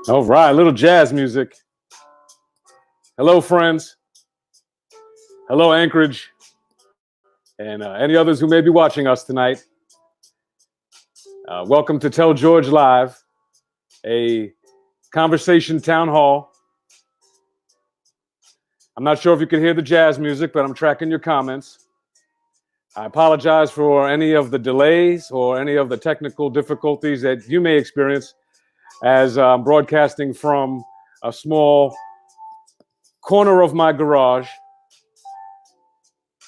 All right, a little jazz music. Hello, friends. Hello, Anchorage, and any others who may be watching us tonight. Welcome to Tell George Live, a conversation town hall. I'm not sure if you can hear the jazz music, but I'm tracking your comments. I apologize for any of the delays or any of the technical difficulties that you may experience as I'm broadcasting from a small corner of my garage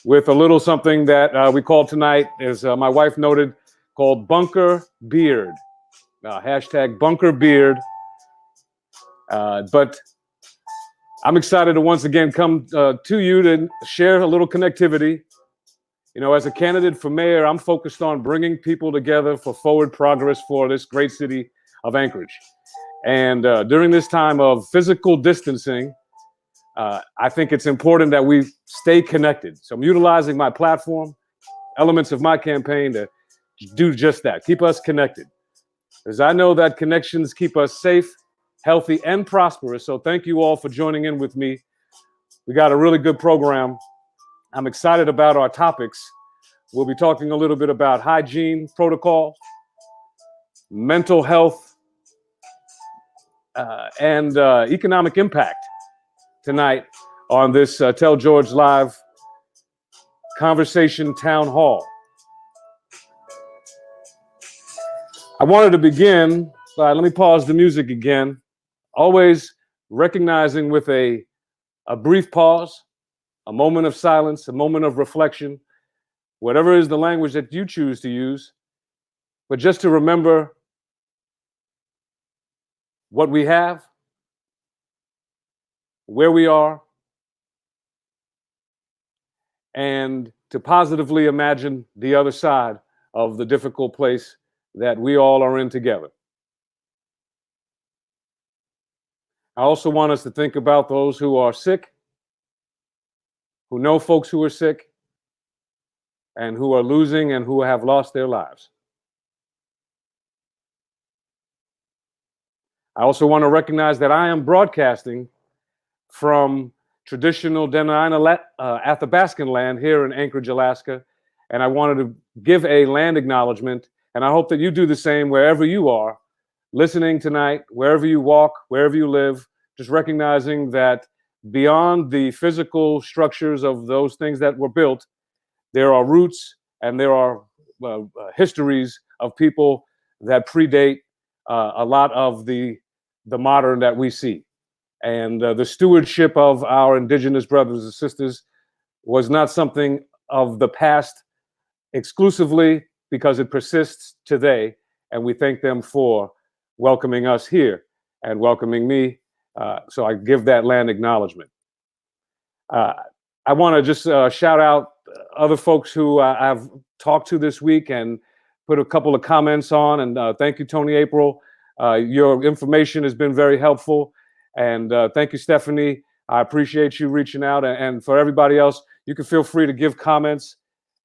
with a little something that we call tonight, as my wife noted, called Bunker Beard. Hashtag Bunker Beard. But I'm excited to once again come to you to share a little connectivity. You know, as a candidate for mayor, I'm focused on bringing people together for forward progress for this great city of Anchorage. And during this time of physical distancing, I think it's important that we stay connected. So I'm utilizing my platform, elements of my campaign to do just that, keep us connected. Because I know that connections keep us safe, healthy, and prosperous. So thank you all for joining in with me. We got a really good program. I'm excited about our topics. We'll be talking a little bit about hygiene protocol, mental health, and economic impact tonight on this Tell George Live Conversation Town Hall. I wanted to begin by, let me pause the music again, always recognizing with a brief pause, a moment of silence, a moment of reflection, whatever is the language that you choose to use, but just to remember what we have, where we are, and to positively imagine the other side of the difficult place that we all are in together. I also want us to think about those who are sick, who know folks who are sick, and who are losing and who have lost their lives. I also want to recognize that I am broadcasting from traditional Dena'ina Athabascan land here in Anchorage, Alaska. And I wanted to give a land acknowledgement. And I hope that you do the same wherever you are, listening tonight, wherever you walk, wherever you live, just recognizing that beyond the physical structures of those things that were built, there are roots and there are histories of people that predate a lot of the modern that we see. And the stewardship of our indigenous brothers and sisters was not something of the past exclusively, because it persists today. And we thank them for welcoming us here and welcoming me. So I give that land acknowledgement. I want to just shout out other folks who I've talked to this week and put a couple of comments on. And thank you, Tony April. Your information has been very helpful. And thank you, Stephanie. I appreciate you reaching out. And for everybody else, you can feel free to give comments.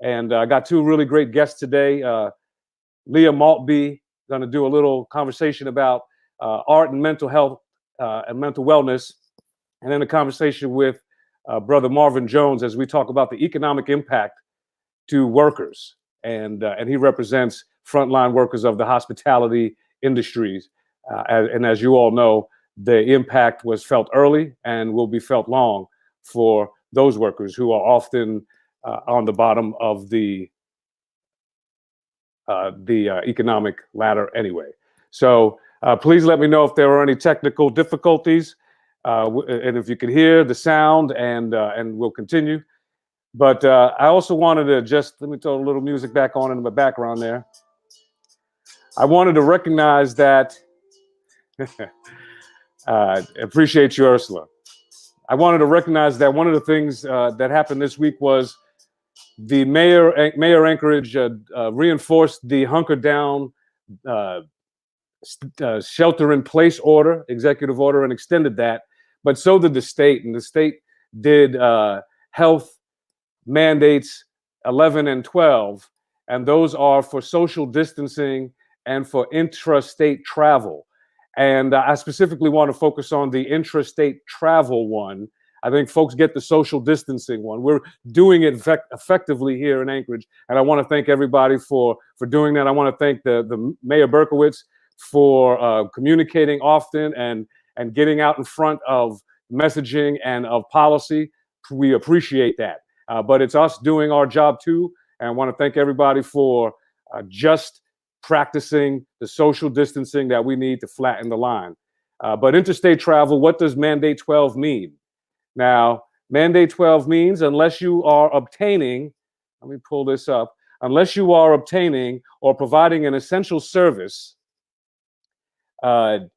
And I got two really great guests today. Leah Maltby, going to do a little conversation about art and mental health and mental wellness. And then a conversation with Brother Marvin Jones as we talk about the economic impact to workers. And he represents frontline workers of the hospitality industries. And as you all know, the impact was felt early and will be felt long for those workers who are often on the bottom of the economic ladder anyway. So please let me know if there are any technical difficulties, and if you can hear the sound, and we'll continue. But I also wanted to just, let me throw a little music back on in the background there. I wanted to recognize that, appreciate you, Ursula. I wanted to recognize that one of the things that happened this week was the Mayor Anchorage reinforced the hunker down shelter in place order, executive order, and extended that. But so did the state, and the state did health mandates 11 and 12, and those are for social distancing and for intrastate travel. And I specifically want to focus on the intrastate travel one. I think folks get the social distancing one. We're doing it effectively here in Anchorage, and I want to thank everybody for doing that. I want to thank the Mayor Berkowitz for communicating often and getting out in front of messaging and of policy. We appreciate that. But it's us doing our job too, and I want to thank everybody for just practicing the social distancing that we need to flatten the line. But interstate travel, what does Mandate 12 mean? Now, Mandate 12 means unless you are obtaining, let me pull this up, unless you are obtaining or providing an essential service that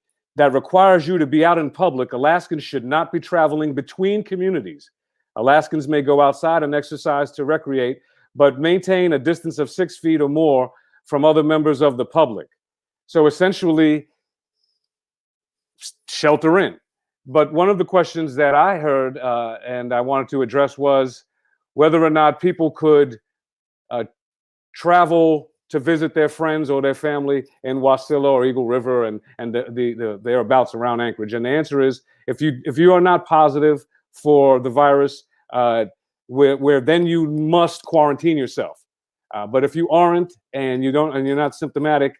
requires you to be out in public, Alaskans should not be traveling between communities. Alaskans may go outside and exercise to recreate, but maintain a distance of 6 feet or more from other members of the public. So essentially, shelter in. But one of the questions that I heard and I wanted to address was whether or not people could travel to visit their friends or their family in Wasilla or Eagle River and the thereabouts around Anchorage. And the answer is, if you are not positive for the virus, where then you must quarantine yourself. But if you aren't and you're not symptomatic,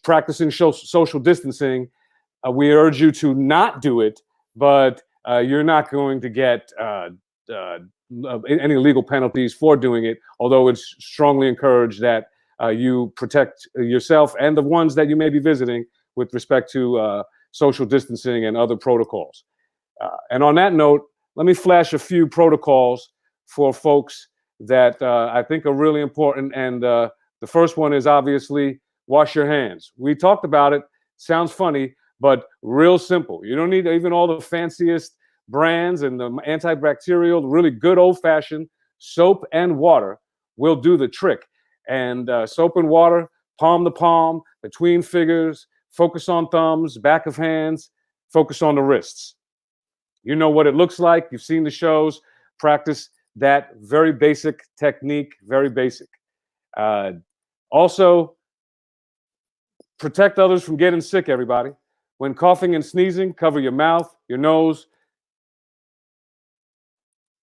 practicing social distancing, we urge you to not do it. But you're not going to get any legal penalties for doing it, although it's strongly encouraged that you protect yourself and the ones that you may be visiting with respect to social distancing and other protocols. And on that note, let me flash a few protocols for folks that I think are really important. And the first one is obviously wash your hands. We talked about it. Sounds funny, but real simple. You don't need even all the fanciest brands and the antibacterial. Really good old-fashioned soap and water will do the trick. And soap and water, palm to palm, between fingers, focus on thumbs, back of hands, focus on the wrists. You know what it looks like. You've seen the shows. Practice that very basic technique, very basic. Also, protect others from getting sick, everybody. When coughing and sneezing, cover your mouth, your nose,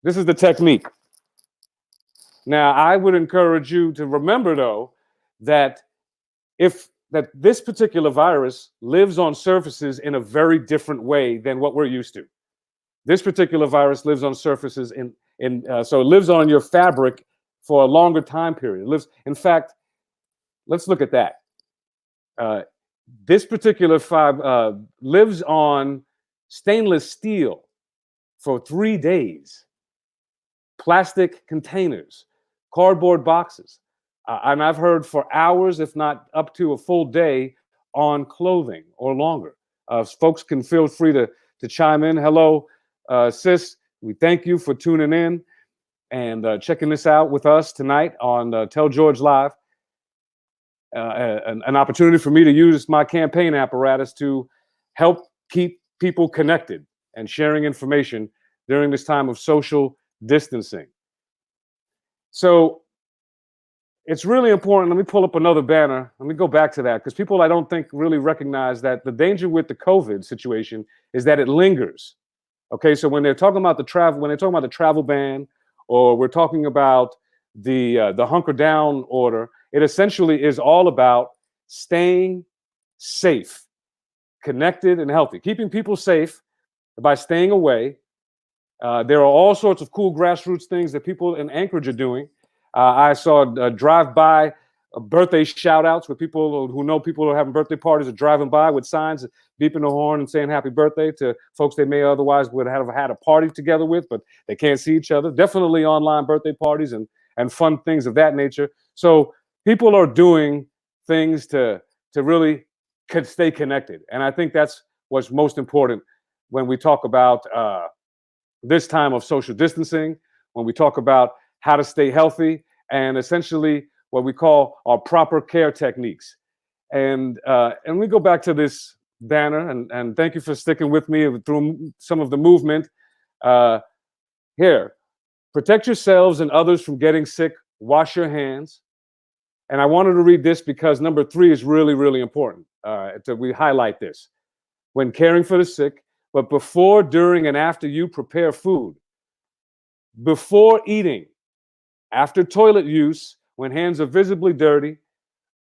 This is the technique. Now, I would encourage you to remember, though, that this particular virus lives on surfaces in a very different way than what we're used to. This particular virus lives on surfaces so it lives on your fabric for a longer time period. It lives, in fact, let's look at that. This particular fiber lives on stainless steel for 3 days, plastic containers, cardboard boxes, and I've heard for hours, if not up to a full day, on clothing or longer. Folks can feel free to chime in. Hello, sis. We thank you for tuning in and checking this out with us tonight on Tell George Live. An opportunity for me to use my campaign apparatus to help keep people connected and sharing information during this time of social distancing. So it's really important. Let me pull up another banner. Let me go back to that, because people, I don't think, really recognize that the danger with the COVID situation is that it lingers. Okay, so when they're talking about the travel ban, or we're talking about the hunker down order, it essentially is all about staying safe, connected, and healthy, keeping people safe by staying away. There are all sorts of cool grassroots things that people in Anchorage are doing. I saw drive-by birthday shout-outs where people who know people who are having birthday parties are driving by with signs, beeping the horn and saying happy birthday to folks they may otherwise would have had a party together with, but they can't see each other. Definitely online birthday parties and fun things of that nature. So people are doing things to really stay connected. And I think that's what's most important when we talk about this time of social distancing, when we talk about how to stay healthy, and essentially what we call our proper care techniques. And we go back to this banner, and thank you for sticking with me through some of the movement. Here, protect yourselves and others from getting sick. Wash your hands. And I wanted to read this because number 3 is really, really important. We highlight this. When caring for the sick, but before, during, and after you prepare food, before eating, after toilet use, when hands are visibly dirty,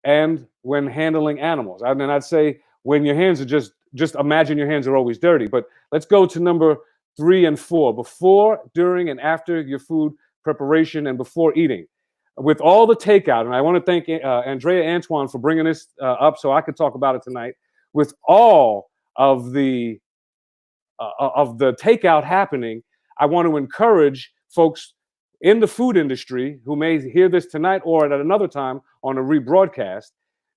and when handling animals. And I'd say when your hands are just imagine your hands are always dirty. But let's go to number 3 and 4, before, during, and after your food preparation, and before eating. With all the takeout, and I want to thank Andrea Antoine for bringing this up so I could talk about it tonight. With all of the takeout happening, I want to encourage folks in the food industry who may hear this tonight or at another time on a rebroadcast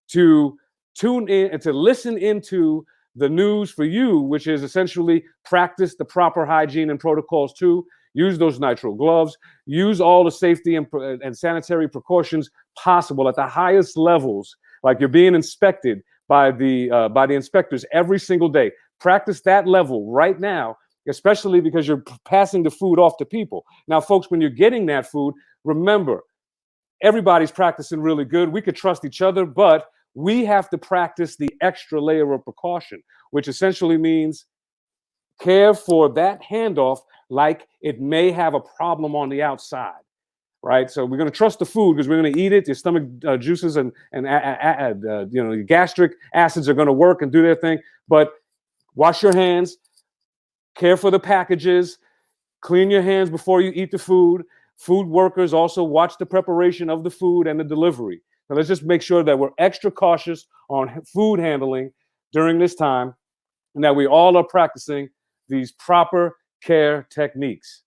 to tune in and to listen into the news for you, which is essentially practice the proper hygiene and protocols too. Use those nitrile gloves. Use all the safety and sanitary precautions possible at the highest levels, like you're being inspected by the inspectors every single day. Practice that level right now, especially because you're passing the food off to people. Now, folks, when you're getting that food, remember, everybody's practicing really good. We could trust each other, but we have to practice the extra layer of precaution, which essentially means care for that handoff like it may have a problem on the outside, right? So we're going to trust the food because we're going to eat it. Your stomach juices and your gastric acids are going to work and do their thing. But wash your hands, care for the packages, clean your hands before you eat the food. Food workers also watch the preparation of the food and the delivery. Now let's just make sure that we're extra cautious on food handling during this time, and that we all are practicing these proper care techniques.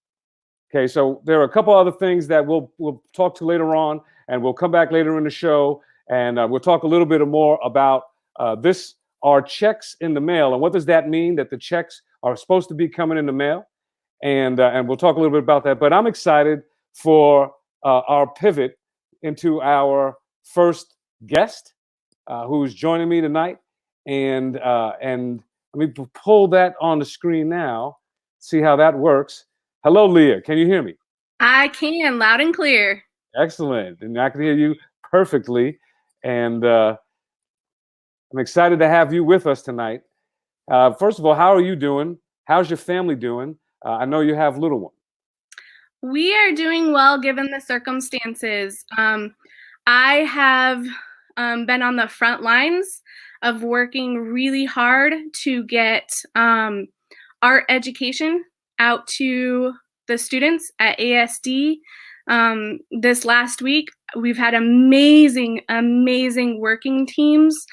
Okay, so there are a couple other things that we'll talk to later on, and we'll come back later in the show, and we'll talk a little bit more about our checks in the mail. And what does that mean? That the checks are supposed to be coming in the mail, and we'll talk a little bit about that. But I'm excited for our pivot into our first guest, who's joining me tonight, and let me pull that on the screen now, see how that works. Hello, Leah. Can you hear me? I can, loud and clear. Excellent. And I can hear you perfectly. And I'm excited to have you with us tonight. First of all, how are you doing? How's your family doing? I know you have a little one. We are doing well given the circumstances. I have been on the front lines of working really hard to get art education out to the students at ASD. This last week, we've had amazing working teams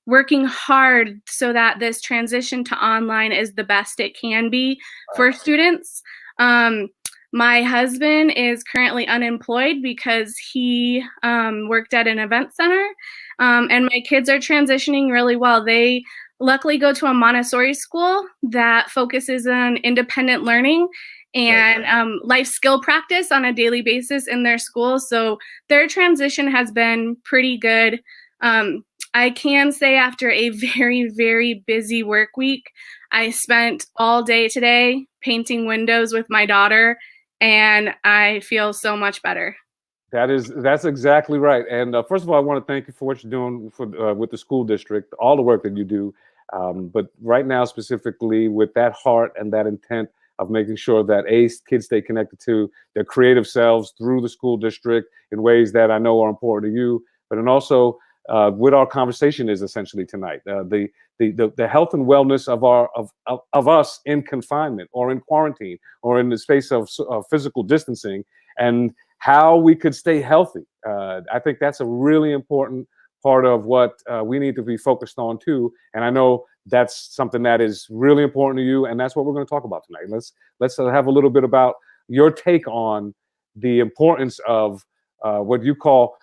working hard so that this transition to online is the best it can be for students. My husband is currently unemployed because he worked at an event center, and my kids are transitioning really well. They luckily go to a Montessori school that focuses on independent learning and life skill practice on a daily basis in their school. So their transition has been pretty good. I can say after a very busy work week, I spent all day today painting windows with my daughter, and I feel so much better. That's exactly right. And first of all, I want to thank you for what you're doing with the school district, all the work that you do. But right now, specifically with that heart and that intent of making sure that kids stay connected to their creative selves through the school district in ways that I know are important to you, but and also what our conversation is essentially tonight, the health and wellness of us in confinement or in quarantine or in the space of physical distancing, and how we could stay healthy. I think that's a really important part of what we need to be focused on too. And I know that's something that is really important to you, and that's what we're going to talk about tonight. Let's have a little bit about your take on the importance of what you call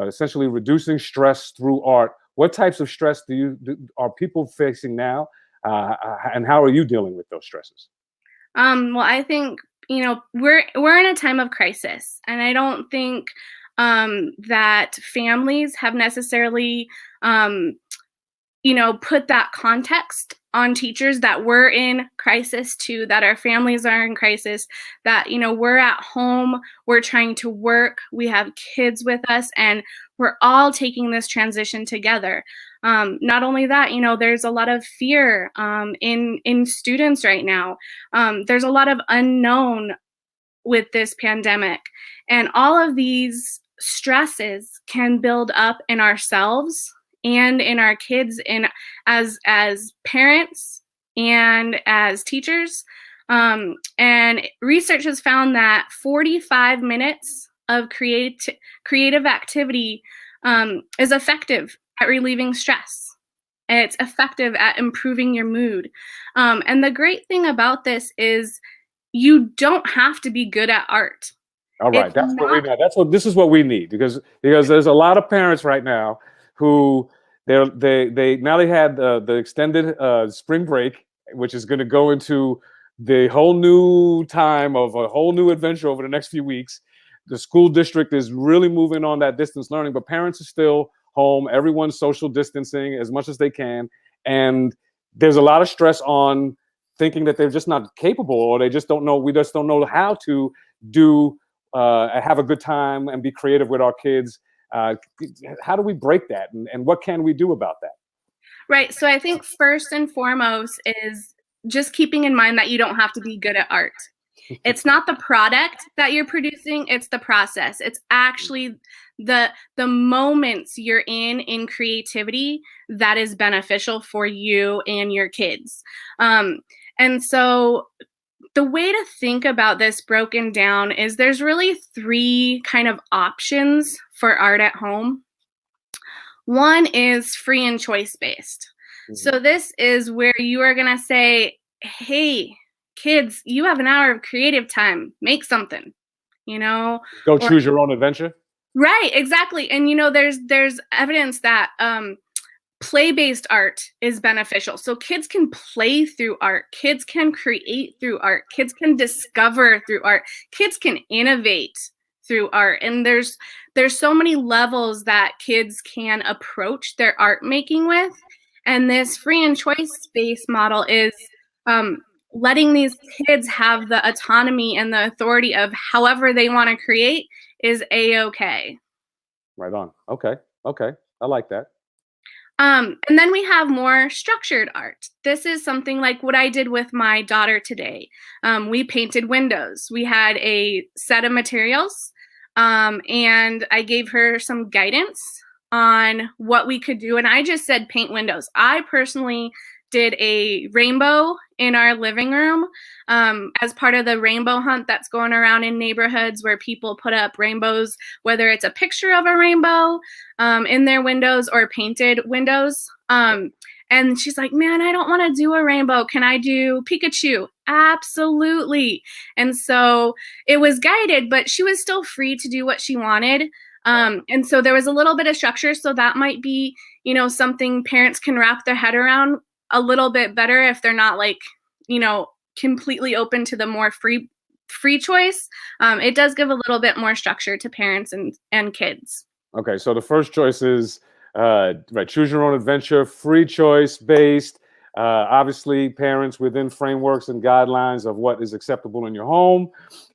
essentially reducing stress through art. What types of stress are people facing now, and how are you dealing with those stresses? Well, I think we're in a time of crisis, and I don't think that families have necessarily put that context on teachers that we're in crisis too, that our families are in crisis, that we're at home, we're trying to work, we have kids with us, and we're all taking this transition together. Not only that, there's a lot of fear in students right now. There's a lot of unknown with this pandemic, and all of these stresses can build up in ourselves and in our kids, and as parents and as teachers. And research has found that 45 minutes of creative activity is effective at relieving stress. It's effective at improving your mood. And the great thing about this is you don't have to be good at art. All right, that's what we need. This is what we need, because there's a lot of parents right now who they now they had the extended spring break, which is going to go into the whole new time of a whole new adventure over the next few weeks. The school district is really moving on that distance learning, but parents are still home. Everyone's social distancing as much as they can, and there's a lot of stress on thinking that they're just not capable, or they just don't know. We just don't know how to do have a good time and be creative with our kids. How do we break that, and what can we do about that? Right. So I think first and foremost is just keeping in mind that you don't have to be good at art. It's not the product that you're producing, it's the process. It's actually the moments you're in creativity that is beneficial for you and your kids. And so the way to think about this broken down is there's really three kind of options for art at home. One is free and choice based. Mm-hmm. So this is where you are going to say, hey, kids, you have an hour of creative time. Make something, Go choose your own adventure. Right, exactly. And, there's evidence that play-based art is beneficial. So kids can play through art. Kids can create through art. Kids can discover through art. Kids can innovate through art. And there's so many levels that kids can approach their art making with. And this free and choice-based model is letting these kids have the autonomy and the authority of however they want to create is A-okay. Right on. Okay. I like that. And then we have more structured art. This is something like what I did with my daughter today. We painted windows. We had a set of materials, and I gave her some guidance on what we could do. And I just said paint windows. I personally did a rainbow in our living room as part of the rainbow hunt that's going around in neighborhoods where people put up rainbows, whether it's a picture of a rainbow in their windows or painted windows. And she's like, man, I don't want to do a rainbow. Can I do Pikachu? Absolutely. And so it was guided, but she was still free to do what she wanted. And so there was a little bit of structure. So that might be, something parents can wrap their head around a little bit better if they're not like, completely open to the more free choice. It does give a little bit more structure to parents and kids. Okay, so the first choice is right, choose your own adventure, free choice based. Obviously, parents within frameworks and guidelines of what is acceptable in your home,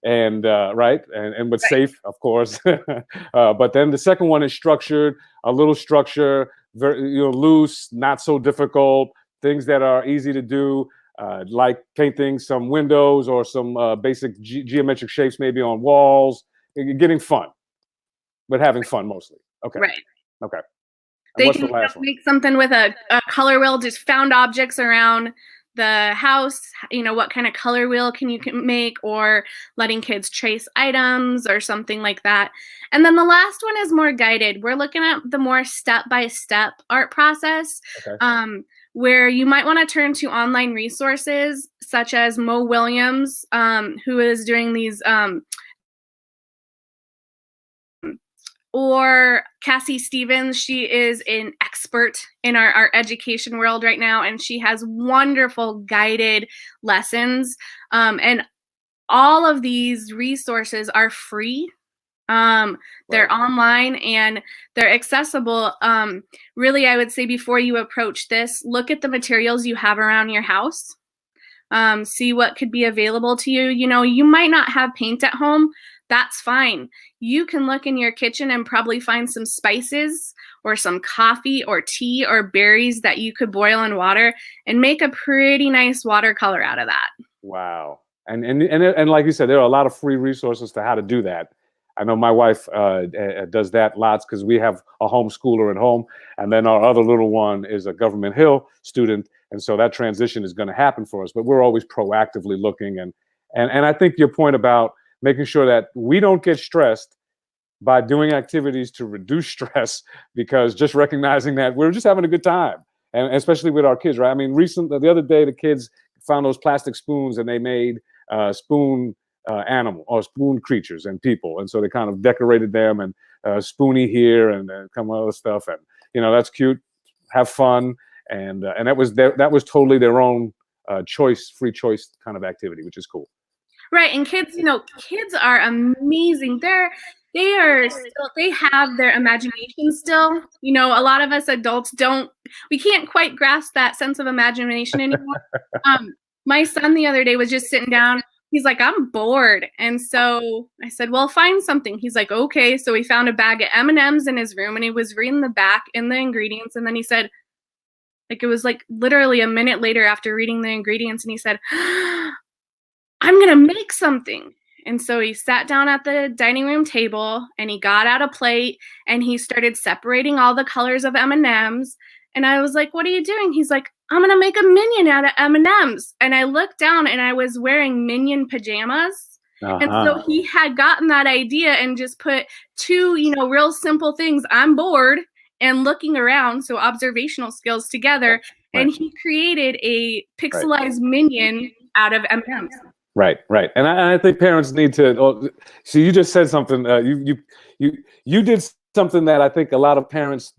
and right, and what's Right. safe, of course. But then the second one is structured, a little structure, very, loose, not so difficult, things that are easy to do. Like painting some windows or some basic geometric shapes, maybe on walls, getting fun, but having fun mostly. Okay. Right. Okay. And They what's can the last one? make something with a color wheel, just found objects around the house. What kind of color wheel can you make, or letting kids trace items or something like that. And then the last one is more guided. We're looking at the more step-by-step art process, Okay. where you might want to turn to online resources such as Mo Williams, who is doing these or Cassie Stevens. She is an expert in our education world right now, and she has wonderful guided lessons. And all of these resources are free. They're Right. online and they're accessible. Really, I would say before you approach this, look at the materials you have around your house. See what could be available to you. You might not have paint at home. That's fine. You can look in your kitchen and probably find some spices or some coffee or tea or berries that you could boil in water and make a pretty nice watercolor out of that. Wow. And like you said, there are a lot of free resources to how to do that. I know my wife does that lots because we have a homeschooler at home, and then our other little one is a Government Hill student, and so that transition is going to happen for us. But we're always proactively looking, and I think your point about making sure that we don't get stressed by doing activities to reduce stress, because just recognizing that we're just having a good time, and especially with our kids, right? I mean, the other day, the kids found those plastic spoons and they made spoon animal or spoon creatures and people, and so they kind of decorated them and spoony here and some other stuff, and that's cute. Have fun, and that was totally their own free choice kind of activity, which is cool. Right, and kids, kids are amazing. They have their imagination still. A lot of us adults we can't quite grasp that sense of imagination anymore. My son the other day was just sitting down. He's like, I'm bored. And so I said, well, find something. He's like, okay. So he found a bag of M&Ms in his room and he was reading the back and the ingredients. And then he said, like, it was like literally a minute later after reading the ingredients, and he said, I'm going to make something. And so he sat down at the dining room table and he got out a plate and he started separating all the colors of M&Ms. And I was like, what are you doing? He's like, I'm going to make a minion out of M&Ms. And I looked down and I was wearing minion pajamas. And so he had gotten that idea and just put two, real simple things. I'm bored and looking around. So observational skills together. Right. And he created a pixelized minion out of M&Ms. Right. And I think parents need to. So you just said something. You did something that I think a lot of parents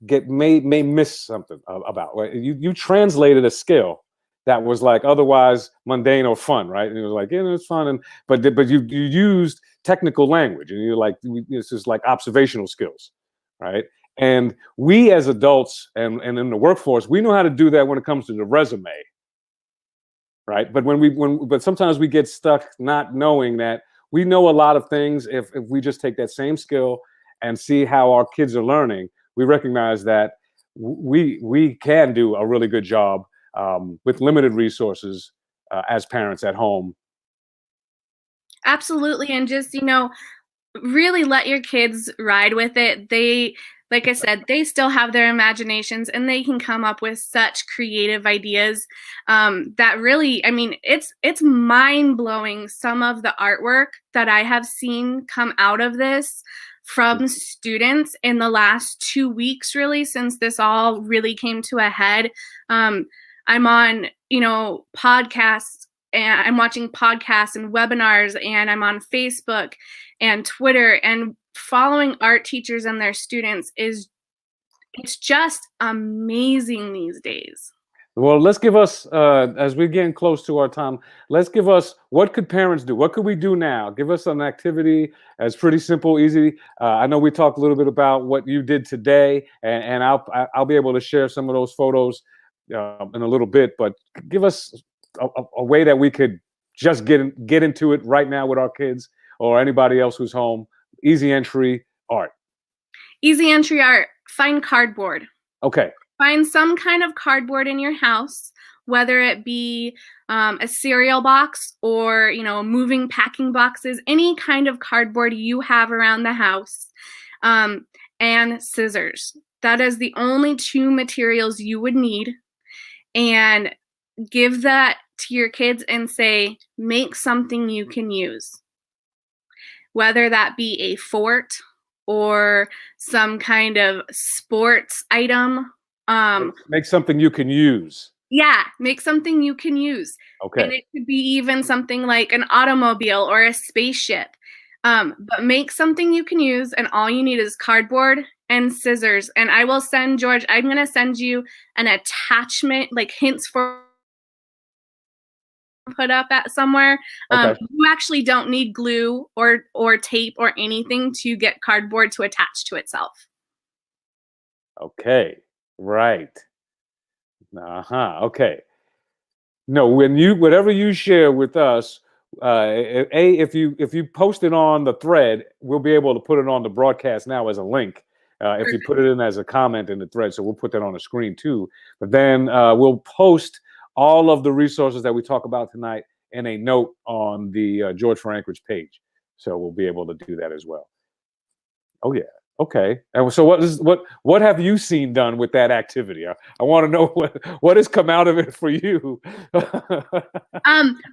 may miss something about. Right? You translated a skill that was like otherwise mundane or fun, right? And it was like, it's fun, but you used technical language, and you're like, it's just like observational skills, right? And we as adults and in the workforce, we know how to do that when it comes to the resume. Right. But but sometimes we get stuck not knowing that we know a lot of things. If we just take that same skill and see how our kids are learning, we recognize that we can do a really good job with limited resources as parents at home. Absolutely. And just, really let your kids ride with it. They, like I said, they still have their imaginations and they can come up with such creative ideas that really, I mean, it's mind blowing some of the artwork that I have seen come out of this from students in the last 2 weeks, really, since this all really came to a head. I'm on, podcasts, and I'm watching podcasts and webinars, and I'm on Facebook and Twitter, and following art teachers and their students it's just amazing these days. Well, let's give us, as we're getting close to our time, let's give us, what could parents do? What could we do now? Give us an activity that's pretty simple, easy. I know we talked a little bit about what you did today, and I'll be able to share some of those photos in a little bit, but give us a way that we could just get into it right now with our kids or anybody else who's home. Easy entry art. Easy entry art. Find cardboard. Okay. Find some kind of cardboard in your house, whether it be a cereal box or, moving packing boxes, any kind of cardboard you have around the house, and scissors. That is the only two materials you would need. And give that to your kids and say, make something you can use. Whether that be a fort or some kind of sports item. Make something you can use. Yeah, make something you can use. Okay. And it could be even something like an automobile or a spaceship. But make something you can use, and all you need is cardboard and scissors. And I will send George, I'm going to send you an attachment, like hints for put up at somewhere. Okay. You actually don't need glue or tape or anything to get cardboard to attach to itself. Okay. Right. Okay. No, whatever you share with us, if you post it on the thread, we'll be able to put it on the broadcast now as a link. If you put it in as a comment in the thread, so we'll put that on the screen too. But then we'll post all of the resources that we talk about tonight in a note on the George for Anchorage page. So we'll be able to do that as well. Oh yeah. Okay. And so what have you seen done with that activity? I want to know what has come out of it for you.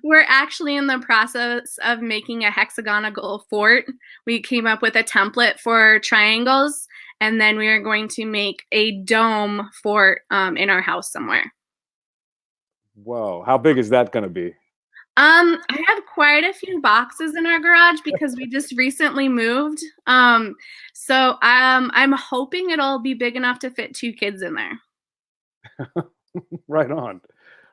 We're actually in the process of making a hexagonal fort. We came up with a template for triangles, and then we are going to make a dome fort in our house somewhere. Whoa. How big is that going to be? I have quite a few boxes in our garage because we just recently moved. So I'm hoping it'll be big enough to fit 2 kids in there. Right on.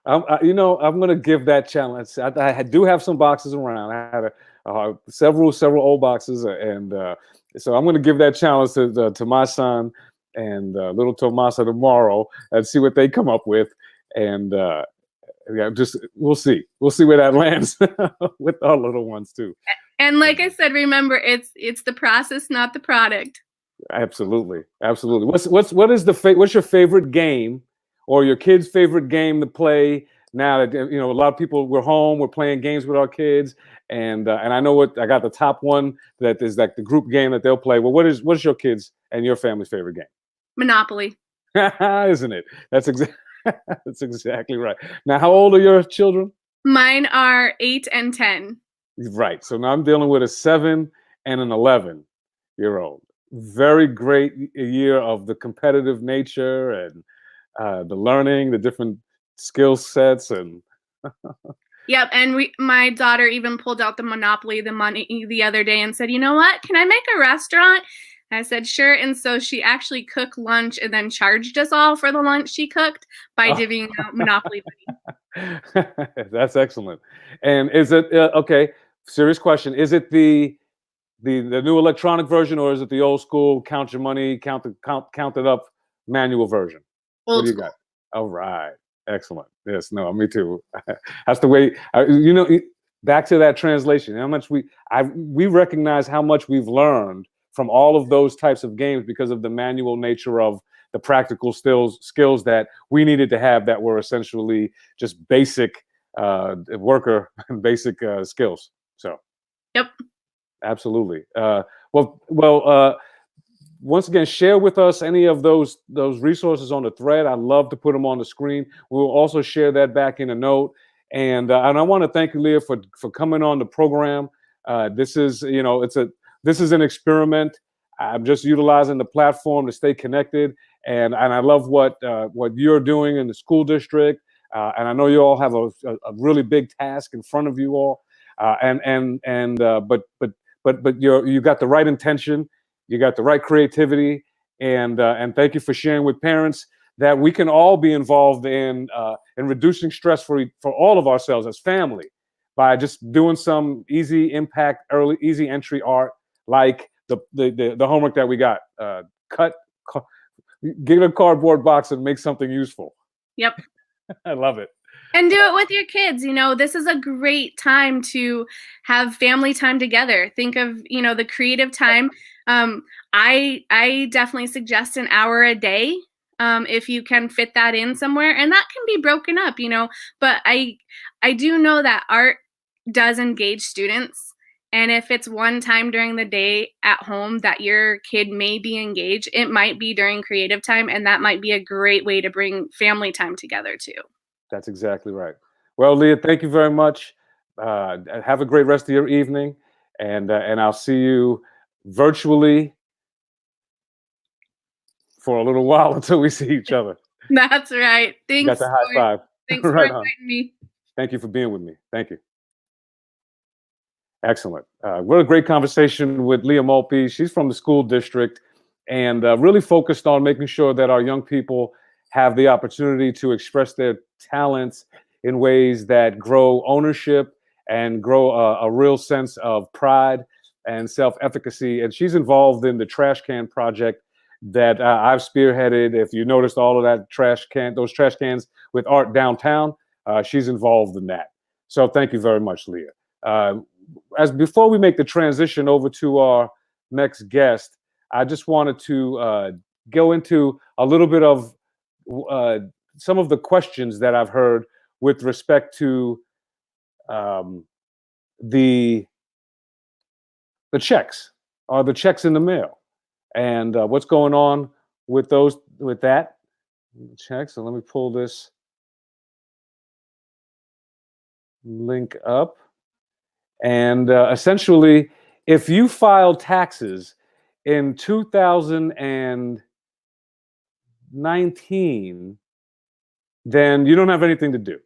I'm going to give that challenge. I do have some boxes around. I had several old boxes, and so I'm going to give that challenge to my son and little Tomasa tomorrow and see what they come up with. And yeah, we'll see where that lands with our little ones too. And like I said, remember, it's the process, not the product. Absolutely. What's your favorite game, or your kid's favorite game to play now that a lot of people, we're home, we're playing games with our kids, and I know I got the top one that is like the group game that they'll play. Well, what's your kids and your family's favorite game? Monopoly. Isn't it? That's exactly right. Now, how old are your children? Mine are 8 and 10. Right. So now I'm dealing with a 7 and an 11-year-old. Very great year of the competitive nature and the learning, the different skill sets, and Yep. And my daughter even pulled out the Monopoly, the money the other day and said, "You know what? Can I make a restaurant?" I said, "Sure." And so she actually cooked lunch and then charged us all for the lunch she cooked by divvying out Monopoly money. That's excellent. And is it okay? Serious question: is it the new electronic version, or is it the old school count your money, count it up manual version? Old what do you school. got? All right, excellent. Yes, no, me too. That's the way. Back to that translation. How much we recognize how much we've learned from all of those types of games because of the manual nature of the practical skills that we needed to have that were essentially just basic worker basic skills. So Yep. absolutely. Once again, share with us any of those resources on the thread. I'd love to put them on the screen. We'll also share that back in a note. And I want to thank you, Leah, for coming on the program. This is, this is an experiment. I'm just utilizing the platform to stay connected, and I love what you're doing in the school district. And I know you all have a really big task in front of you all. But you got the right intention. You got the right creativity, and thank you for sharing with parents that we can all be involved in reducing stress for all of ourselves as family by just doing some easy impact, easy entry art like the homework that we got. Get a cardboard box and make something useful. Yep. I love it. And do it with your kids. This is a great time to have family time together. Think of, the creative time. I definitely suggest an hour a day, if you can fit that in somewhere, and that can be broken up, but I do know that art does engage students. And if it's one time during the day at home that your kid may be engaged, it might be during creative time. And that might be a great way to bring family time together too. That's exactly right. Well, Leah, thank you very much. Have a great rest of your evening, and I'll see you virtually for a little while until we see each other. That's right. Thanks. Got the high five. Thanks for inviting me. Thank you for being with me. Thank you. Excellent. What a great conversation with Leah Malpe. She's from the school district and really focused on making sure that our young people have the opportunity to express their talents in ways that grow ownership and grow a real sense of pride and self-efficacy. And she's involved in the trash can project that I've spearheaded. If you noticed all of that those trash cans with art downtown, she's involved in that. So thank you very much, Leah. Before we make the transition over to our next guest, I just wanted to go into a little bit of some of the questions that I've heard with respect to the checks, or the checks in the mail, and what's going on with that check. So let me pull this link up. And essentially, if you filed taxes in 2019, then you don't have anything to do.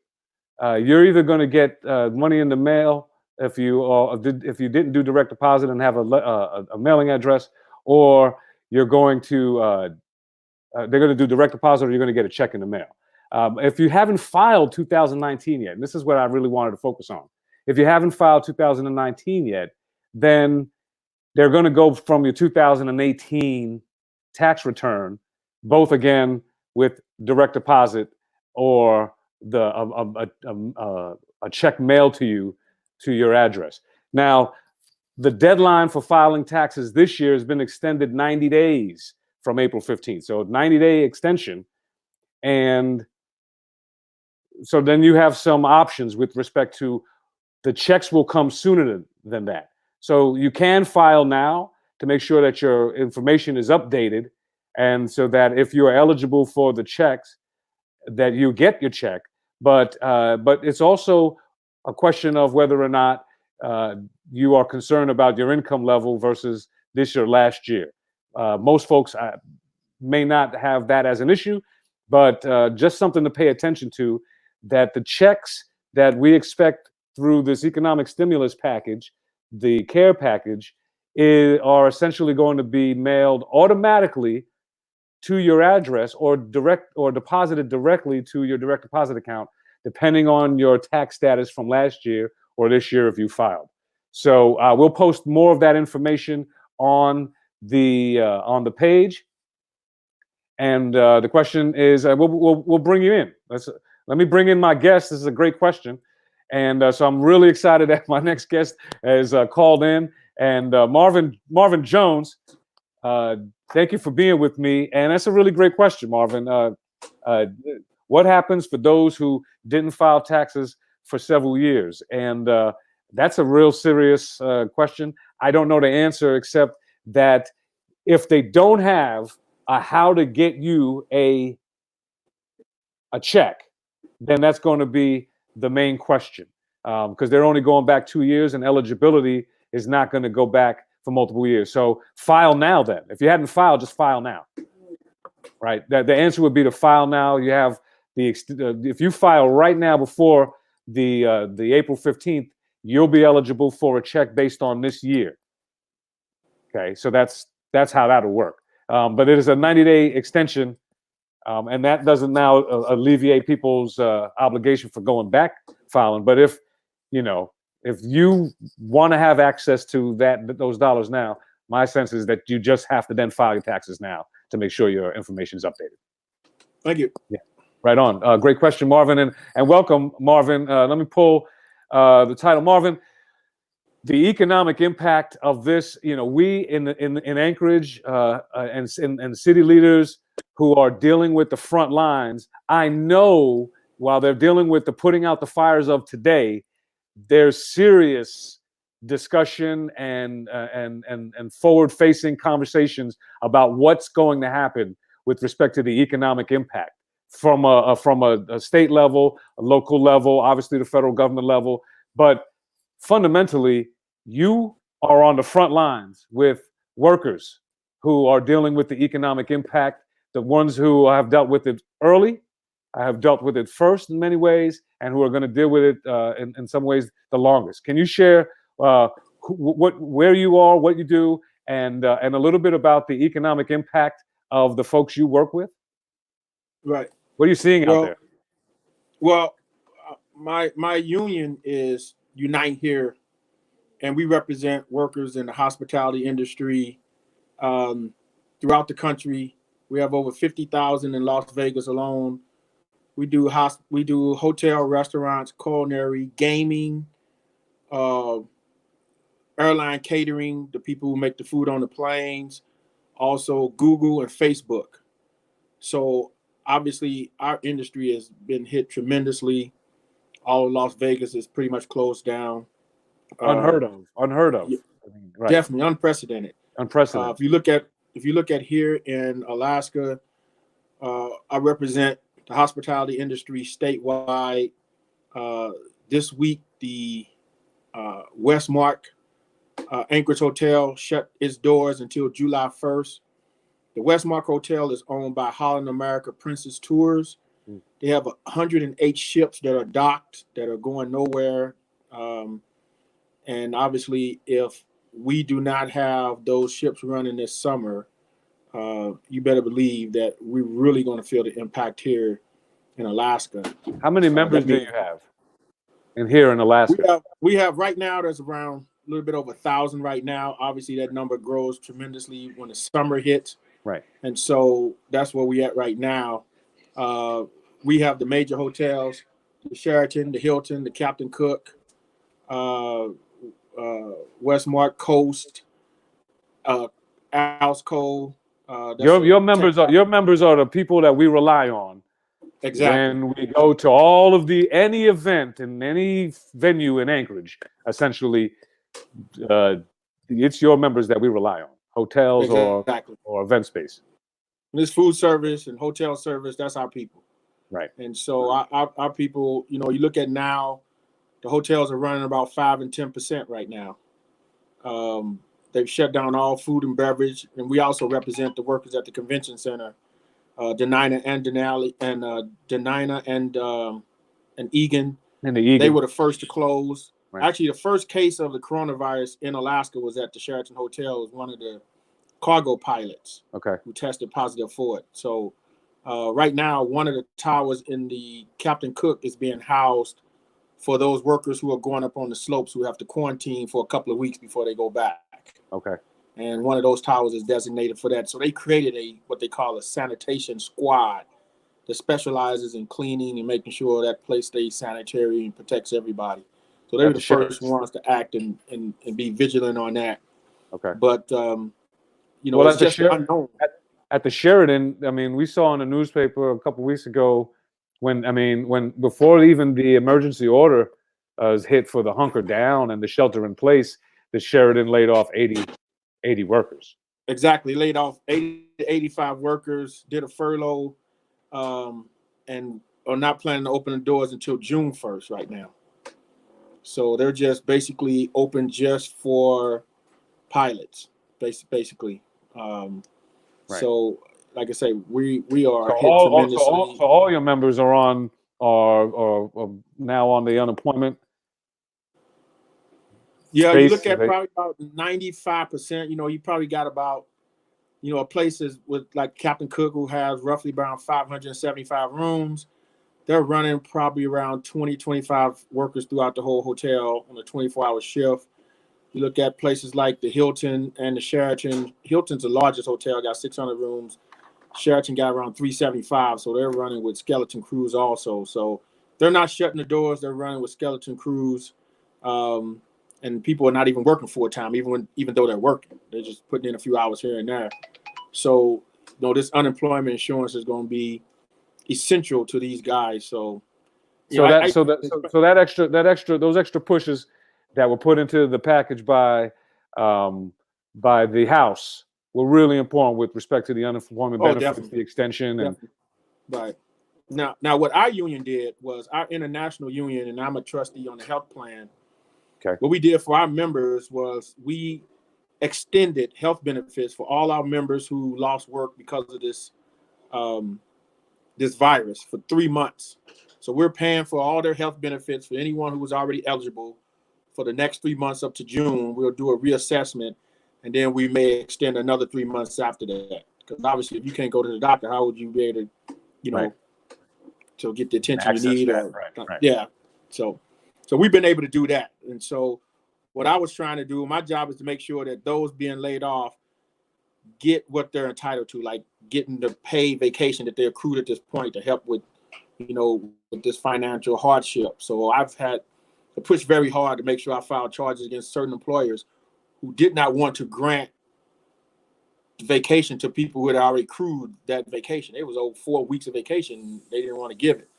You're either going to get money in the mail if you didn't do direct deposit and have a mailing address, or you're going to they're going to do direct deposit, or you're going to get a check in the mail. If you haven't filed 2019 yet, and this is what I really wanted to focus on. If you haven't filed 2019 yet, then they're going to go from your 2018 tax return, both again with direct deposit or a check mailed to you to your address. Now, the deadline for filing taxes this year has been extended 90 days from April 15th. So 90-day extension. And so then you have some options with respect to the checks will come sooner than that. So you can file now to make sure that your information is updated, and so that if you are eligible for the checks, that you get your check. But it's also a question of whether or not you are concerned about your income level versus this year, last year. Most folks may not have that as an issue, but just something to pay attention to, that the checks that we expect through this economic stimulus package, the CARE package, are essentially going to be mailed automatically to your address or deposited directly to your direct deposit account, depending on your tax status from last year or this year if you filed. So we'll post more of that information on the page. And the question is, we'll bring you in. Let me bring in my guest. This is a great question. And so I'm really excited that my next guest has called in. And Marvin Jones, Thank you for being with me. And that's a really great question, Marvin. What happens for those who didn't file taxes for several years? And that's a real serious question. I don't know the answer except that if they don't have how to get you a check, then that's going to be the main question, because they're only going back 2 years, and eligibility is not going to go back for multiple years. So file now. Then, if you hadn't filed, just file now. Right. The answer would be to file now. You have if you file right now before the April 15th, you'll be eligible for a check based on this year. Okay, so that's how that'll work. But it is a 90-day extension. And that doesn't now alleviate people's obligation for going back filing. But if you want to have access to those dollars now, my sense is that you just have to then file your taxes now to make sure your information is updated. Thank you. Yeah, right on. Great question, Marvin, and welcome, Marvin. Let me pull the title, Marvin. The economic impact of this. We in Anchorage and city leaders who are dealing with the front lines, I know while they're dealing with the putting out the fires of today, there's serious discussion and forward-facing conversations about what's going to happen with respect to the economic impact from a state level, a local level, obviously the federal government level. But fundamentally, you are on the front lines with workers who are dealing with the economic impact. The ones who have dealt with it early, have dealt with it first in many ways, and who are going to deal with it in some ways the longest. Can you share where you are, what you do, and a little bit about the economic impact of the folks you work with? Right. What are you seeing out there? Well, my union is Unite Here, and we represent workers in the hospitality industry throughout the country. We have over 50,000 in Las Vegas alone. We do hotel, restaurants, culinary, gaming, airline catering, the people who make the food on the planes, also Google and Facebook. So obviously our industry has been hit tremendously. All of Las Vegas is pretty much closed down. Unheard of. Right. Definitely unprecedented. If you look at here in Alaska, I represent the hospitality industry statewide. This week, the Westmark Anchorage Hotel shut its doors until July 1st. The Westmark Hotel is owned by Holland America Princess Tours. They have 108 ships that are docked, that are going nowhere. And obviously, if we do not have those ships running this summer, you better believe that we're really going to feel the impact here in Alaska. How many members do you have here in Alaska? We have right now, there's around a little bit over 1,000 right now. Obviously, that number grows tremendously when the summer hits. Right. And so that's where we're at right now. We have the major hotels, the Sheraton, the Hilton, the Captain Cook, Westmark Coast, Alsco. Your members are the people that we rely on. Exactly. When we go to any event in any venue in Anchorage, essentially, it's your members that we rely on. Hotels or event space. This food service and hotel service, that's our people. Right. And so our people, you look at now, the hotels are running about 5 and 10% right now. They've shut down all food and beverage, and we also represent the workers at the convention center, Denina and Denali and Denina and Egan. And the Egan. They were the first to close. Right. Actually, the first case of the coronavirus in Alaska was at the Sheraton Hotel. It was one of the cargo pilots who tested positive for it. So right now, one of the towers in the Captain Cook is being housed for those workers who are going up on the slopes who have to quarantine for a couple of weeks before they go back. Okay. And one of those towers is designated for that. So they created what they call a sanitation squad that specializes in cleaning and making sure that place stays sanitary and protects everybody. So they were the first ones to act and be vigilant on that. Okay. But Well, it's just unknown. At the Sheridan, I mean, we saw in the newspaper a couple weeks ago when before even the emergency order was hit for the hunker down and the shelter in place, the Sheridan laid off 80 workers. Exactly. Laid off 80 to 85 workers, did a furlough, and are not planning to open the doors until June 1st right now. So they're just basically open just for pilots, basically. Right. So, like I say, we are hit tremendously. So all your members are now on the unemployment. Yeah, you look at probably about 95%. You probably got about, places with like Captain Cook, who has roughly around 575 rooms. They're running probably around 20, 25 workers throughout the whole hotel on a 24-hour shift. You look at places like the Hilton and the Sheraton. Hilton's the largest hotel, got 600 rooms. Sheraton got around 375, so they're running with skeleton crews also. So they're not shutting the doors. They're running with skeleton crews. And people are not even working full time, even though they're working. They're just putting in a few hours here and there. So, this unemployment insurance is going to be essential to these guys. So, those extra pushes that were put into the package by the House were really important with respect to the unemployment benefits, definitely. The extension, definitely. Right. Now, what our union did was our international union, and I'm a trustee on the health plan. Okay. What we did for our members was we extended health benefits for all our members who lost work because of this this virus for 3 months. So we're paying for all their health benefits for anyone who was already eligible for the next 3 months up to June. We'll do a reassessment, and then we may extend another 3 months after that. Because obviously, if you can't go to the doctor, how would you be able to, right. to get the attention you need? Right. Yeah. So we've been able to do that. And so what I was trying to do, my job is to make sure that those being laid off get what they're entitled to, like getting the paid vacation that they accrued at this point to help with, with this financial hardship. So I've had to push very hard to make sure I filed charges against certain employers who did not want to grant vacation to people who had already accrued that vacation. It was over 4 weeks of vacation. They didn't want to give it.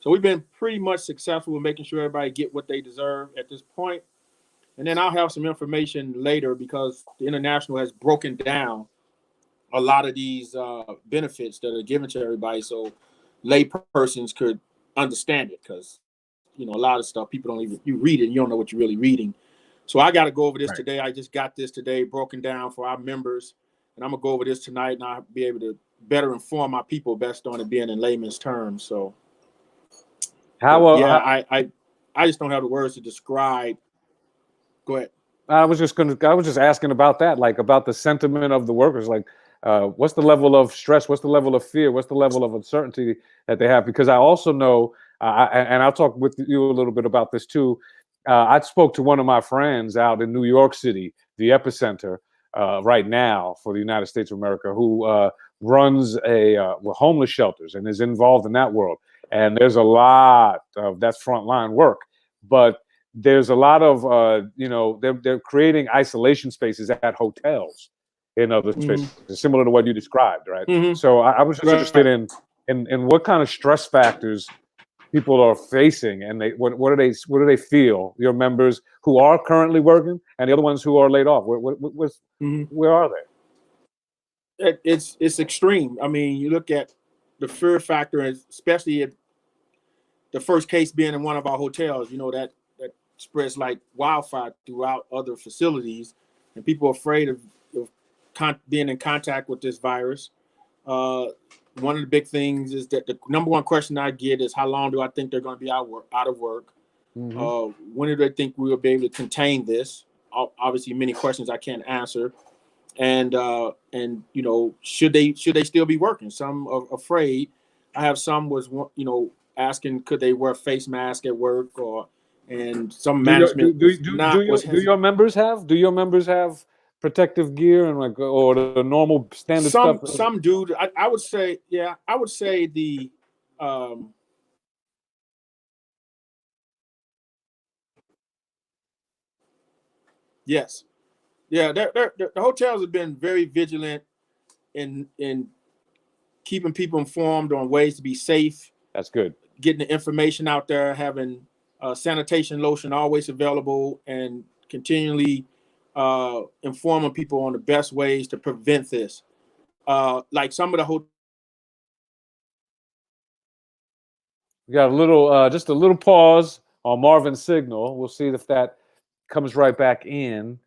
So we've been pretty much successful in making sure everybody get what they deserve at this point. And then I'll have some information later because the International has broken down a lot of these benefits that are given to everybody so lay persons could understand it, because, a lot of stuff people don't even, you read it and you don't know what you're really reading. So I got to go over this today. I just got this today broken down for our members, and I'm going to go over this tonight, and I'll be able to better inform my people best on it being in layman's terms. So I just don't have the words to describe. Go ahead. I was just asking about that, like about the sentiment of the workers, like what's the level of stress, what's the level of fear, what's the level of uncertainty that they have? Because I also know, and I'll talk with you a little bit about this too. I spoke to one of my friends out in New York City, the epicenter right now for the United States of America, who runs homeless shelters and is involved in that world. And there's a lot of that's frontline work, but there's a lot of they're creating isolation spaces at hotels in other spaces, similar to what you described, right? Mm-hmm. So I was just interested in what kind of stress factors people are facing, and what do they feel? Your members who are currently working and the other ones who are laid off. Where are they? It's extreme. I mean, you look at the fear factor, especially if the first case being in one of our hotels. That spreads like wildfire throughout other facilities, and people are afraid of being in contact with this virus. One of the big things is that the number one question I get is, how long do I think they're going to be out of work? Mm-hmm. When do they think we will be able to contain this? Obviously, many questions I can't answer. And should they still be working? Some are afraid. I have some was asking, could they wear a face mask at work, and some management. Do your members have protective gear and or the normal standard stuff? Some do. I would say, yeah. I would say the yes. Yeah, the hotels have been very vigilant in keeping people informed on ways to be safe. That's good. Getting the information out there, having sanitation lotion always available, and continually informing people on the best ways to prevent this. Like some of the hotels. We got a little, just a little pause on Marvin's signal. We'll see if that comes right back in.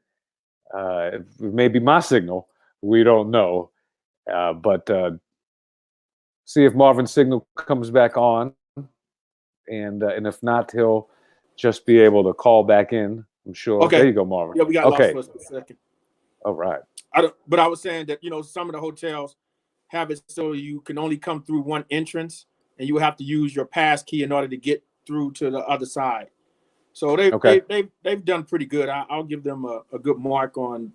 It may be my signal. We don't know. But see if Marvin's signal comes back on. And if not, he'll just be able to call back in, I'm sure. Okay. There you go, Marvin. Yeah, we got lost for a second. All right. But I was saying that, some of the hotels have it so you can only come through one entrance, and you have to use your pass key in order to get through to the other side. So they've done pretty good. I'll give them a good mark on.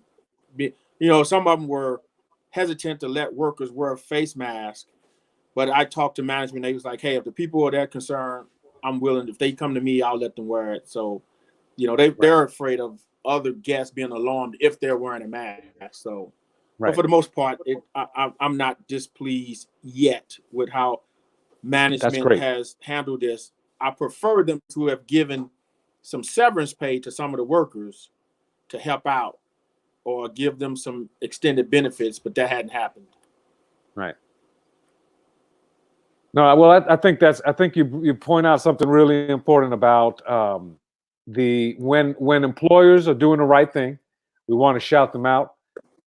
Some of them were hesitant to let workers wear face masks, but I talked to management. They was like, "Hey, if the people are that concerned, I'm willing. If they come to me, I'll let them wear it." So, they're afraid of other guests being alarmed if they're wearing a mask. So, but for the most part, I'm not displeased yet with how management has handled this. I prefer them to have given some severance pay to some of the workers to help out, or give them some extended benefits, but that hadn't happened. Right. No, well, I think you point out something really important about when employers are doing the right thing, we want to shout them out,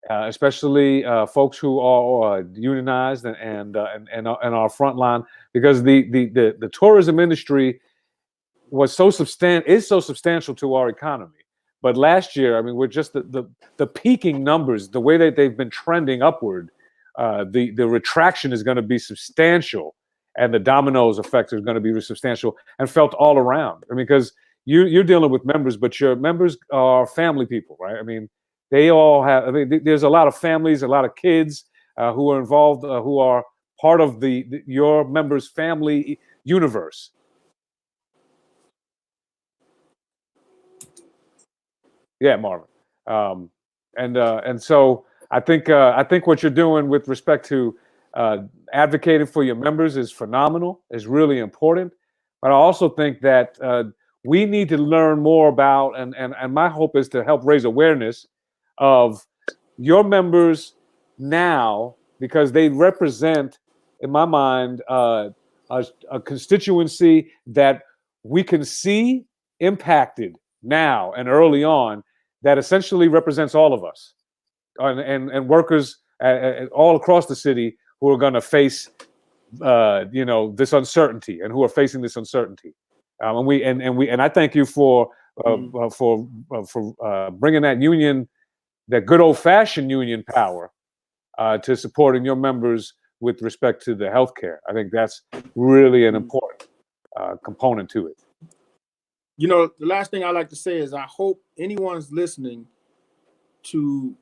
especially folks who are unionized and our front line, because the tourism industry is so substantial to our economy. But last year, I mean, we're just the peaking numbers, the way that they've been trending upward, the retraction is going to be substantial, and the dominoes effect is going to be substantial and felt all around. I mean, because you're dealing with members, but your members are family people, right? I mean, they all have. I mean, there's a lot of families, a lot of kids who are involved, who are part of your members' family universe. Yeah, Marvin. And so I think what you're doing with respect to advocating for your members is phenomenal, is really important. But I also think that we need to learn more about, and my hope is to help raise awareness of your members now, because they represent, in my mind, a constituency that we can see impacted now and early on, that essentially represents all of us and workers all across the city who are going to face this uncertainty, and who are facing this uncertainty. And I thank you for bringing that union, that good old fashioned union power, to supporting your members with respect to the healthcare. I think that's really an important component to it. The last thing I like to say is I hope anyone's listening to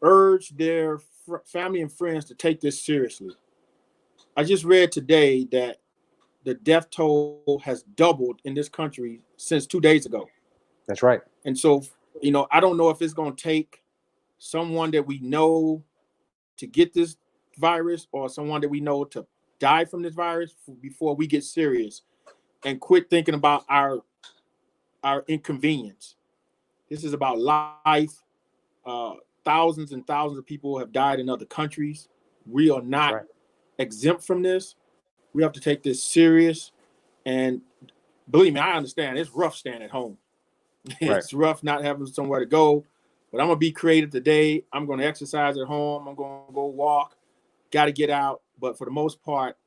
urge their family and friends to take this seriously. I just read today that the death toll has doubled in this country since 2 days ago. That's right. And so, I don't know if it's going to take someone that we know to get this virus, or someone that we know to die from this virus, before we get serious and quit thinking about our inconvenience. This is about life. Thousands and thousands of people have died in other countries. We are not exempt from this. We have to take this serious. And believe me, I understand it's rough staying at home. It's rough not having somewhere to go. But I'm gonna be creative today. I'm gonna exercise at home. I'm gonna go walk. Got to get out. But for the most part,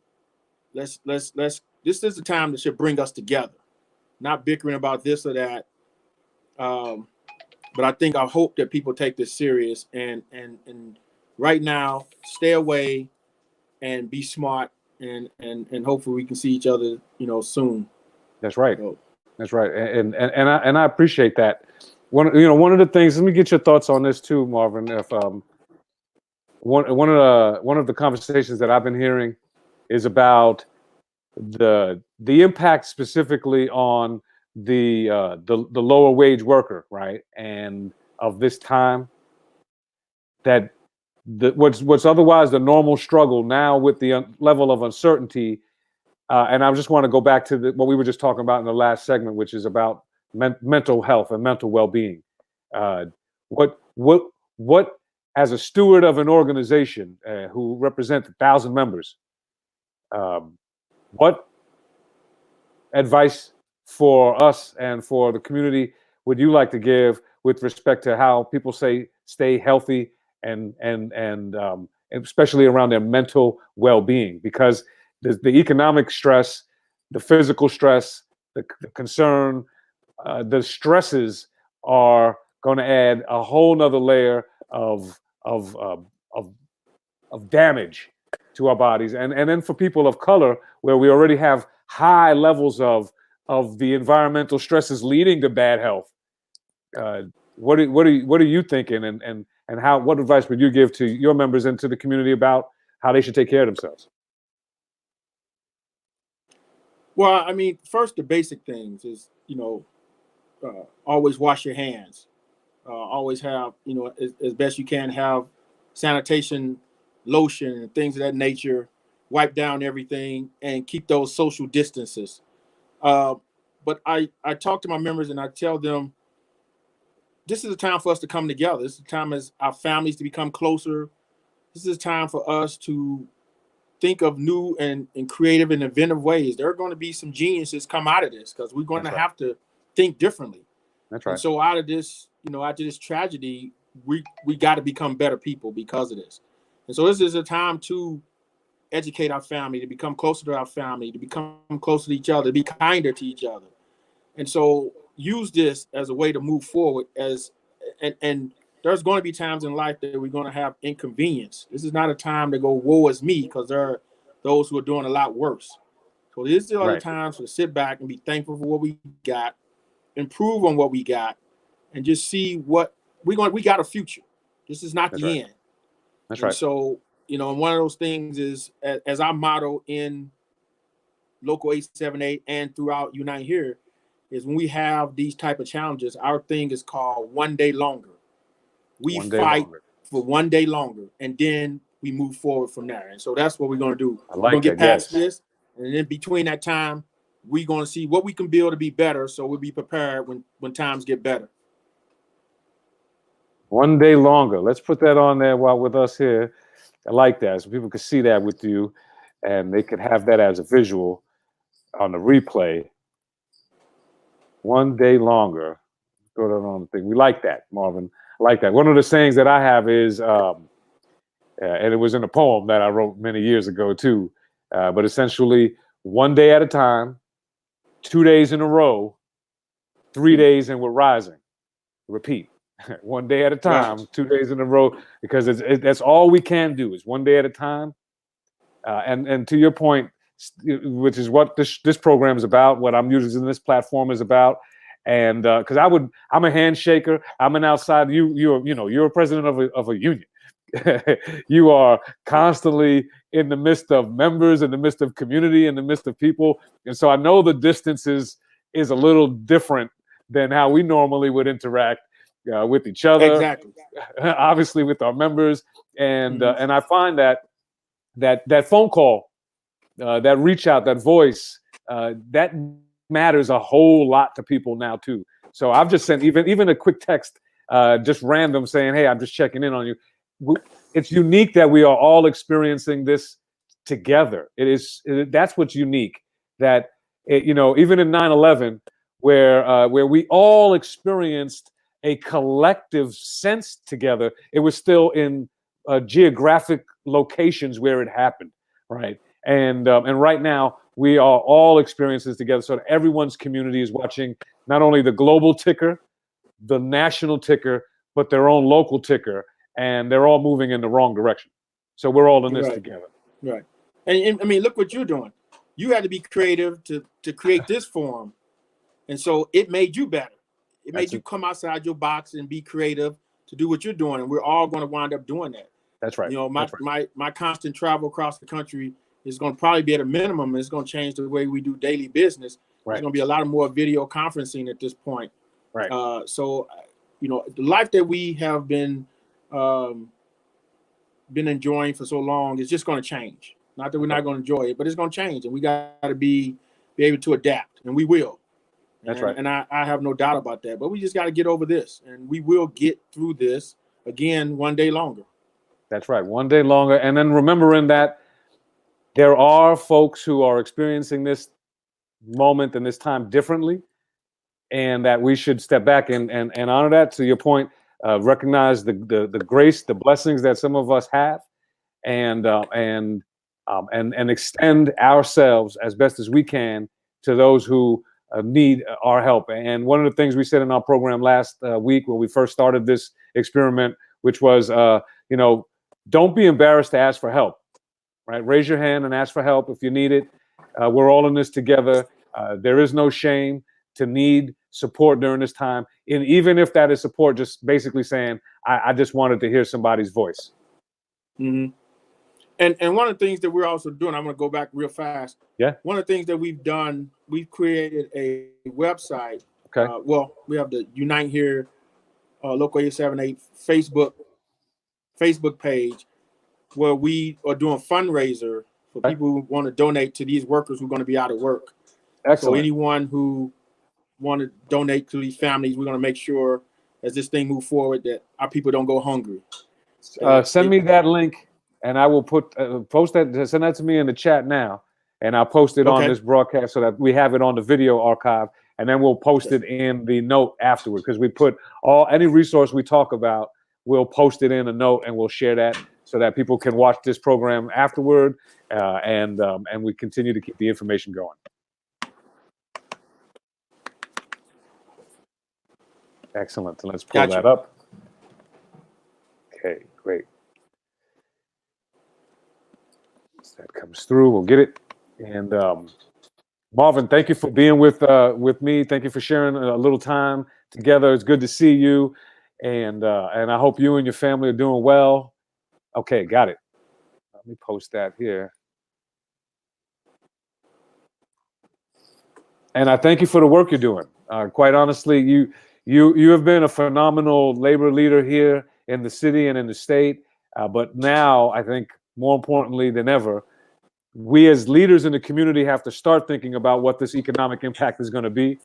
let's. This is the time that should bring us together, not bickering about this or that. But I hope that people take this serious, and right now, stay away and be smart, and hopefully we can see each other, soon. That's right. That's right. And I appreciate that. One of the things. Let me get your thoughts on this too, Marvin. If one of the conversations that I've been hearing is about the impact specifically on the lower wage worker, right? And of this time, that what's otherwise the normal struggle now with the level of uncertainty. And I just want to go back to what we were just talking about in the last segment, which is about mental health and mental well-being. What as a steward of an organization who represents 1,000 members, what advice for us and for the community would you like to give with respect to how people stay healthy and especially around their mental well-being? Because the economic stress, the physical stress, the concern, the stresses are going to add a whole nother layer of damage to our bodies. And then for people of color, where we already have high levels of the environmental stresses leading to bad health, what are you thinking, and what advice would you give to your members and to the community about how they should take care of themselves? Well, I mean, first, the basic things is, always wash your hands. Always have, as best you can, have sanitation lotion and things of that nature. Wipe down everything and keep those social distances. But I talk to my members and I tell them, this is a time for us to come together. This is a time as our families to become closer. This is a time for us to think of new and creative and inventive ways. There are going to be some geniuses come out of this, because we're going to have to think differently. That's right. And so out of this, after this tragedy, we got to become better people because of this. And so this is a time to educate our family, to become closer to our family, to become closer to each other, to be kinder to each other. And so use this as a way to move forward. And there's going to be times in life that we're going to have inconvenience. This is not a time to go, woe is me, because there are those who are doing a lot worse. So these are the times to sit back and be thankful for what we got, improve on what we got, and just see what we got a future. This is not the end. That's right. So, and one of those things is, as our motto in Local 878 and throughout Unite Here, is when we have these type of challenges, our thing is called one day longer. We fight for one day longer, and then we move forward from there. And so that's what we're going to do. We're going to get past this, and then between that time, we're going to see what we can build to be better, so we'll be prepared when times get better. One day longer. Let's put that on there while with us here. I like that, so people can see that with you, and they could have that as a visual on the replay. One day longer. Go down on the thing. We like that, Marvin. I like that. One of the sayings that I have is, and it was in a poem that I wrote many years ago too, but essentially, one day at a time, 2 days in a row, 3 days and we're rising. Repeat. One day at a time, 2 days in a row, because that's all we can do is one day at a time. And to your point, which is what this program is about, what I'm using this platform is about. And because I'm a handshaker, I'm an outside. You're a president of a union. You are constantly in the midst of members, in the midst of community, in the midst of people, and so I know the distance is a little different than how we normally would interact with each other. Exactly. Obviously, with our members, and I find that phone call, that reach out, that voice, that matters a whole lot to people now too. So I've just sent even a quick text, just random, saying, "Hey, I'm just checking in on you." It's unique that we are all experiencing this together. That's what's unique. That even in 9/11, where we all experienced a collective sense together, it was still in geographic locations where it happened, right? And right now, we are all experiencing this together. So everyone's community is watching not only the global ticker, the national ticker, but their own local ticker, and they're all moving in the wrong direction. So we're all in this together. Right. And I mean, look what you're doing. You had to be creative to create this forum. And so it made you better. It made you come outside your box and be creative to do what you're doing. And we're all going to wind up doing that. That's right. My constant travel across the country is going to probably be at a minimum. It's going to change the way we do daily business. Right. There's going to be a lot more video conferencing at this point. Right. So the life that we have been enjoying for so long is just going to change. Not that we're not going to enjoy it, but it's going to change, and we got to be able to adapt, and we will. That's right. And I have no doubt about that. But we just got to get over this, and we will get through this again one day longer. That's right, one day longer. And then remembering that there are folks who are experiencing this moment and this time differently, and that we should step back and honor that. To your point, recognize the grace, the blessings that some of us have, and extend ourselves as best as we can to those who need our help. And one of the things we said in our program last week when we first started this experiment, which was, don't be embarrassed to ask for help, right? Raise your hand and ask for help if you need it. We're all in this together. There is no shame to need support during this time. And even if that is support, just basically saying, I just wanted to hear somebody's voice. Mm-hmm. And one of the things that we're also doing, I'm going to go back real fast. Yeah. One of the things that we've done, we've created a website. Okay. We have the Unite Here Local 878 Facebook page where we are doing fundraiser for people who want to donate to these workers who are going to be out of work. Excellent. So anyone who want to donate to these families, we're going to make sure as this thing moves forward that our people don't go hungry. Send me that link. And I will post that, send that to me in the chat now, and I'll post it on this broadcast so that we have it on the video archive, and then we'll post it in the note afterward, because we put any resource we talk about, we'll post it in a note and we'll share that so that people can watch this program afterward, and we continue to keep the information going. Excellent. Let's pull that up. Okay, great. That comes through, we'll get it. And Marvin, thank you for being with me. Thank you for sharing a little time together. It's good to see you, and I hope you and your family are doing well. Okay, got it. Let me post that here. And I thank you for the work you're doing. Quite honestly, you have been a phenomenal labor leader here in the city and in the state. But now, I think more importantly than ever, we as leaders in the community have to start thinking about what this economic impact is going to be.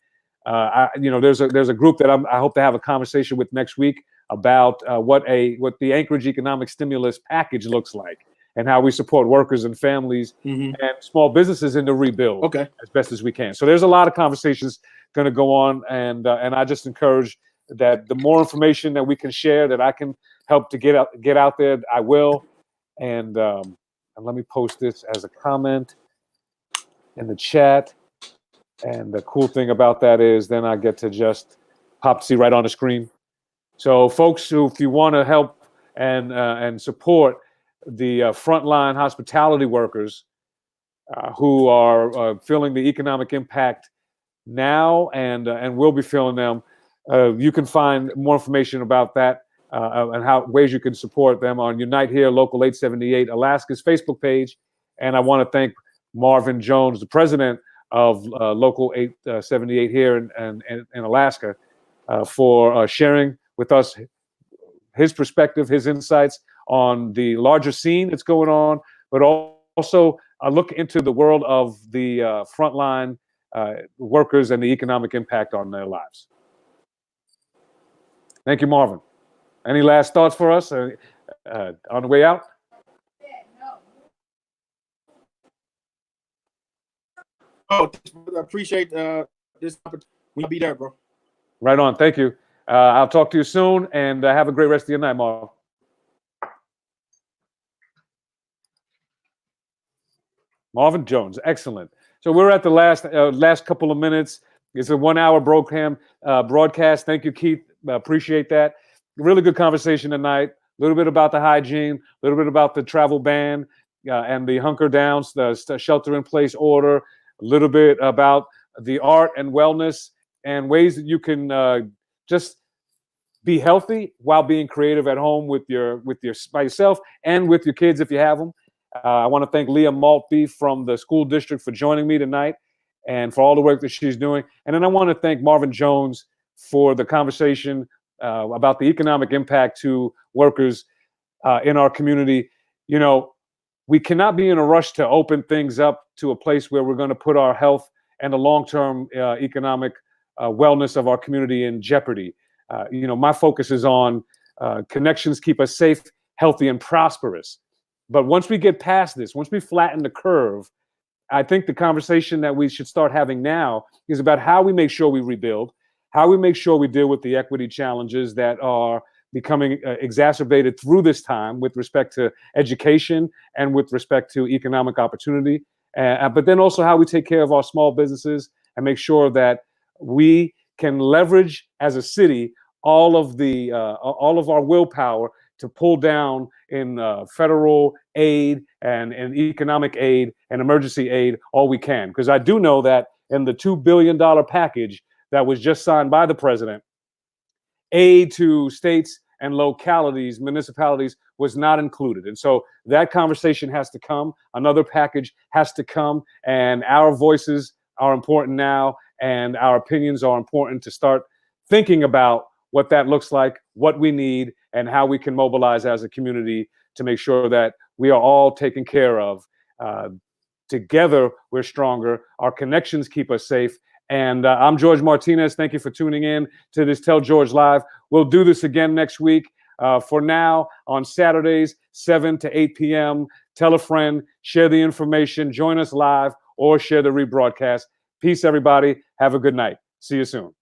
There's a group that I hope to have a conversation with next week about what the Anchorage economic stimulus package looks like, and how we support workers and families and small businesses in the rebuild as best as we can. So there's a lot of conversations going to go on, and I just encourage that the more information that we can share, that I can help to get out there, I will. And let me post this as a comment in the chat. And the cool thing about that is then I get to just see right on the screen. So folks, if you want to help and support the frontline hospitality workers who are feeling the economic impact now and will be feeling them, you can find more information about that and ways you can support them on Unite Here Local 878 Alaska's Facebook page. And I want to thank Marvin Jones, the president of Local 878 here in Alaska, for sharing with us his perspective, his insights on the larger scene that's going on, but also a look into the world of the frontline workers and the economic impact on their lives. Thank you, Marvin. Any last thoughts for us on the way out? Oh, I appreciate this opportunity. We'll be there, bro. Right on. Thank you. I'll talk to you soon, and have a great rest of your night, Marvin. Marvin Jones, excellent. So we're at the last couple of minutes. It's a 1 hour broadcast. Thank you, Keith. Appreciate that. Really good conversation tonight. A little bit about the hygiene, a little bit about the travel ban and the hunker downs, the shelter in place order, a little bit about the art and wellness and ways that you can just be healthy while being creative at home by yourself and with your kids if you have them. I want to thank Leah Maltby from the school district for joining me tonight and for all the work that she's doing. And then I want to thank Marvin Jones for the conversation about the economic impact to workers in our community. You know, we cannot be in a rush to open things up to a place where we're going to put our health and the long-term economic wellness of our community in jeopardy. You know, my focus is on connections keep us safe, healthy, and prosperous. But once we get past this, once we flatten the curve, I think the conversation that we should start having now is about how we make sure we rebuild, how we make sure we deal with the equity challenges that are becoming exacerbated through this time with respect to education and with respect to economic opportunity, but then also how we take care of our small businesses and make sure that we can leverage as a city all of our willpower to pull down in federal aid and economic aid and emergency aid all we can. Because I do know that in the $2 billion package that was just signed by the president, aid to states and localities, municipalities, was not included. And so that conversation has to come. Another package has to come. And our voices are important now. And our opinions are important to start thinking about what that looks like, what we need, and how we can mobilize as a community to make sure that we are all taken care of. Together, we're stronger. Our connections keep us safe. And I'm George Martinez. Thank you for tuning in to this Tell George Live. We'll do this again next week. For now, on Saturdays, 7 to 8 p.m., tell a friend, share the information, join us live, or share the rebroadcast. Peace, everybody. Have a good night. See you soon.